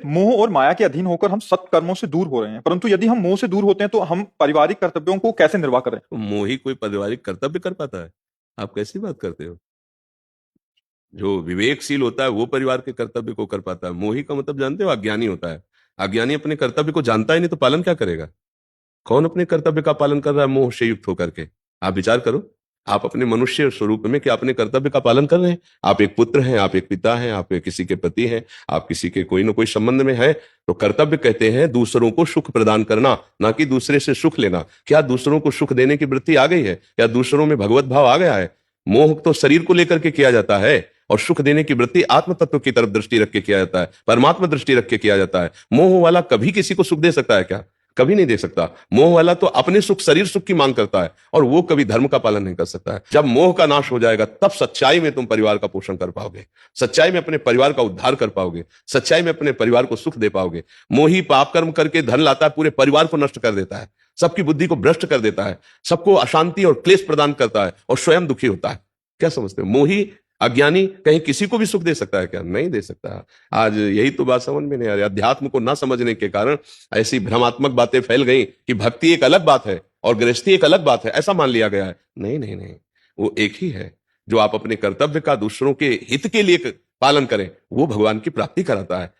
मोह और माया के अधीन होकर हम सत्कर्मों से दूर हो रहे हैं, परंतु यदि हम मोह से दूर होते हैं तो हम पारिवारिक कर्तव्यों को कैसे निर्वाह करें? तो मोही कोई पारिवारिक कर्तव्य कर पाता है? आप कैसी बात करते हो? जो विवेकशील होता है वो परिवार के कर्तव्य को कर पाता है। मोही का मतलब जानते हो? अज्ञानी होता है। अज्ञानी अपने कर्तव्य को जानता ही नहीं तो पालन क्या करेगा? कौन अपने कर्तव्य का पालन कर रहा है मोह से युक्त होकर के? आप विचार करो। आप अपने मनुष्य स्वरूप में क्या अपने कर्तव्य का पालन कर रहे हैं? आप एक पुत्र हैं, आप एक पिता हैं, आप एक किसी के पति हैं, आप किसी के कोई ना कोई संबंध में है। तो कर्तव्य कहते हैं दूसरों को सुख प्रदान करना, ना कि दूसरे से सुख लेना। क्या दूसरों को सुख देने की वृत्ति आ गई है? क्या दूसरों में भगवत भाव आ गया है? मोह तो शरीर को लेकर के किया जाता है, और सुख देने की वृत्ति आत्म तत्व की तरफ दृष्टि रख के किया जाता है, परमात्मा दृष्टि रख के किया जाता है। मोह वाला कभी किसी को सुख दे सकता है क्या? कभी नहीं दे सकता। मोह वाला तो अपने सुख, शरीर सुख की मांग करता है, और वो कभी धर्म का पालन नहीं कर सकता है। जब मोह का नाश हो जाएगा तब सच्चाई में तुम परिवार का पोषण कर पाओगे, सच्चाई में अपने परिवार का उद्धार कर पाओगे, सच्चाई में अपने परिवार को सुख दे पाओगे। मोही पाप कर्म करके धन लाता है, पूरे परिवार को नष्ट कर देता है, सबकी बुद्धि को भ्रष्ट कर देता है, सबको अशांति और क्लेश प्रदान करता है, और स्वयं दुखी होता है। क्या समझते हो? मोही अज्ञानी कहीं किसी को भी सुख दे सकता है क्या? नहीं दे सकता। आज यही तो बात समझ में नहीं आ रही। अध्यात्म को ना समझने के कारण ऐसी भ्रमात्मक बातें फैल गई कि भक्ति एक अलग बात है और गृहस्थी एक अलग बात है, ऐसा मान लिया गया है। नहीं नहीं नहीं, वो एक ही है। जो आप अपने कर्तव्य का दूसरों के हित के लिए पालन करें वो भगवान की प्राप्ति कराता है।